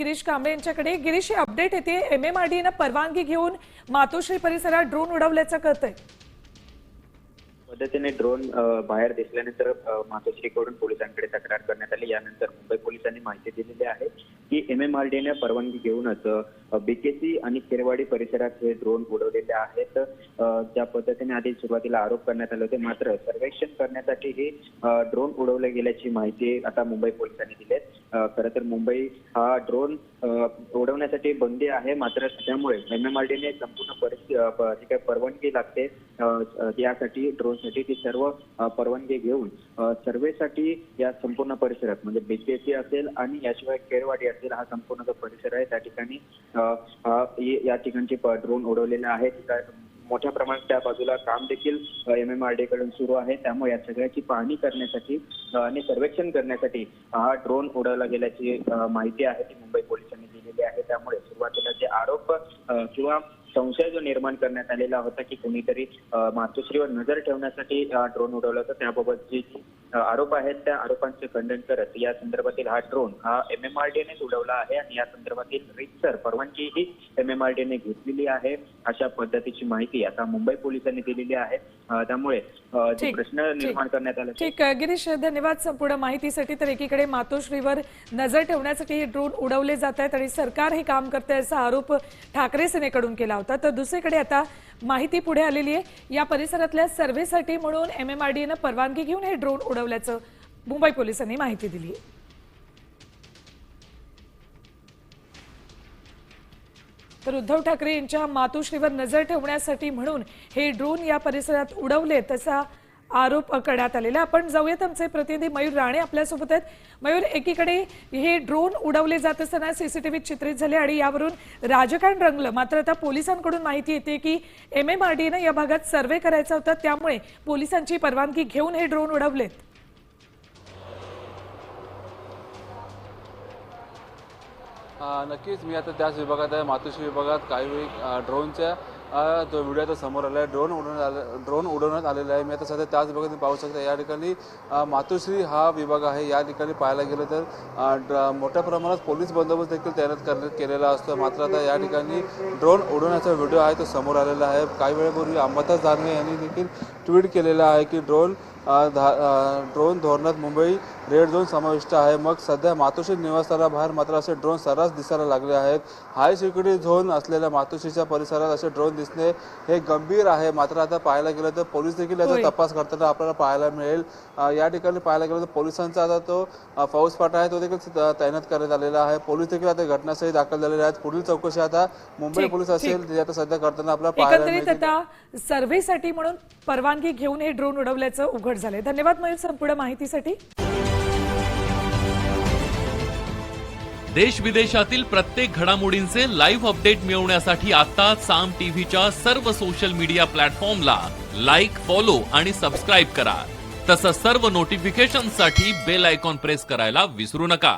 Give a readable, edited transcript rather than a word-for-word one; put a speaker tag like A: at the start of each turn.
A: गिरीश कांबळे यांच्याकडे। गिरीश, अपडेट येते MMRDA परवानगी घेऊन मातोश्री परिसरात ड्रोन उडवल्याचं कळतंय।
B: पद्धतीने ड्रोन बाहेर दिसल्यानंतर मातोश्रीकडून पोलिसांकडे तक्रार करण्यात आली। यानंतर मुंबई पोलिसांनी माहिती दिलेली आहे की MMRDA परवानगी घेऊनच BKC आणि खेरवाडी परिसरात हे ड्रोन उडवलेले आहेत। ज्या पद्धतीने आधी सुरुवातीला आरोप करण्यात आले होते, मात्र सर्वेक्षण करण्यासाठी हे ड्रोन उडवले गेल्याची माहिती आता मुंबई पोलिसांनी दिली आहे। खरं तर मुंबई हा ड्रोन उडवण्यासाठी बंदी आहे, मात्र त्यामुळे MMRDA संपूर्ण परवानगी लागते यासाठी ड्रोनसाठी ती सर्व परवानगी घेऊन सर्वेसाठी या संपूर्ण परिसरात म्हणजे BKC असेल आणि याशिवाय खेरवाडी असेल हा संपूर्ण जो परिसर आहे त्या ठिकाणी या ठिकाणचे ड्रोन उडवलेले आहेत। मोठ्या प्रमाणात त्या बाजूला काम देखील MMRDA कडून सुरू आहे। त्यामुळे या सगळ्याची पाहणी करण्यासाठी आणि सर्वेक्षण करण्यासाठी हा ड्रोन उडवला गेल्याची माहिती आहे ती मुंबई पोलिसांनी दिलेली आहे। त्यामुळे सुरुवातीला जे आरोप किंवा संशय जो निर्माण करण्यात आलेला होता की कोणीतरी मातोश्रीवर नजर ठेवण्यासाठी ड्रोन उडवला होता, त्याबाबत जे आरोप आहेत त्या आरोपांचे खंडन करत या संदर्भातील हा ड्रोन हा MMRDA उडवला आहे आणि या संदर्भातील रीतसर परवानगी ही MMRDA घेतलेली आहे अशा पद्धतीची माहिती आता मुंबई पोलिसांनी दिलेली आहे। त्यामुळे प्रश्न निर्माण करण्यात आला।
A: ठीक, गिरीश, धन्यवाद संपूर्ण माहितीसाठी। तर एकीकडे मातोश्रीवर नजर ठेवण्यासाठी हे ड्रोन उडवले जात आहेत आणि सरकार हे काम करते असा आरोप ठाकरे सेनेकडून केला होता, तर दुसरीकडे आता माहिती पुढे आलेली आहे या परिसरातल्या सर्व्हेसाठी म्हणून MMRDA परवानगी घेऊन हे ड्रोन उडवल्याचं मुंबई पोलिसांनी माहिती दिली आहे। तर उद्धव ठाकरे यांच्या मातोश्रीवर नजर ठेवण्यासाठी म्हणून हे ड्रोन या परिसरात उडवले तसा आरोप करण्यात आलेला। आपण जाऊयात, आमचे प्रतिनिधी मयूर राणे आपल्यासोबत आहेत। मयूर, एकीकडे हे ड्रोन उडवले जात असताना CCTV चित्रित झाले आणि यावरून राजकारण रंगलं, मात्र आता पोलिसांकडून माहिती येते की MMRDA या भागात सर्वे करायचा होता, त्यामुळे पोलिसांची परवानगी घेऊन हे ड्रोन उडवलेत।
C: नक्कीच, मी आता त्याच विभागात आहे, मातोश्री विभागात। काही वेळी ड्रोनच्या जो व्हिडिओ आता समोर आला आहे, ड्रोन उडवण्यात आलेला आहे। मी आता सध्या त्याच विभागात पाहू शकता। या ठिकाणी मातोश्री हा विभाग आहे। या ठिकाणी पाहायला गेलं तर मोठ्या प्रमाणात पोलीस बंदोबस्त देखील तैनात केलेला असतो, मात्र आता या ठिकाणी ड्रोन उडवण्याचा व्हिडिओ आहे तो समोर आलेला आहे। काही वेळापूर्वी अंबादास दानवे यांनी देखील ट्विट केलेला आहे की ड्रोन धोरणात मुंबई रेड झोन समाविष्ट आहे। मग सध्या मातोश्री निवासस्थानाबाहेर मात्र असे ड्रोन सर्रास दिसायला लागले आहेत। हाय सिक्युरिटी झोन असलेल्या मातोश्रीच्या परिसरात असे ड्रोन दिसणे हे गंभीर आहे। मात्र आता पाहायला गेलं तर पोलीस देखील याचा तपास करताना आपल्याला पाहायला मिळेल। या ठिकाणी पाहायला गेलं तर पोलिसांचा आता तो फौजफाटा आहे तो देखील तैनात करण्यात आलेला आहे। पोलीस देखील आता घटनास्थळी दाखल झालेले आहेत। पुढील चौकशी आता मुंबई पोलीस असेल ते आता सध्या करताना आपल्याला पाहायला मिळेल।
A: आता सर्व्हेसाठी म्हणून परवानगी घेऊन हे ड्रोन उडवल्याचं उघड झालंय। धन्यवाद मयूर संपूर्ण माहितीसाठी।
D: देश विदेशातील प्रत्येक घडामोडींचे लाईव्ह अपडेट मिळवण्यासाठी आता साम टीव्हीच्या सर्व सोशल मीडिया प्लॅटफॉर्मला लाईक, फॉलो आणि सबस्क्राईब करा। तसंच सर्व नोटिफिकेशनसाठी बेल आयकॉन प्रेस करायला विसरू नका।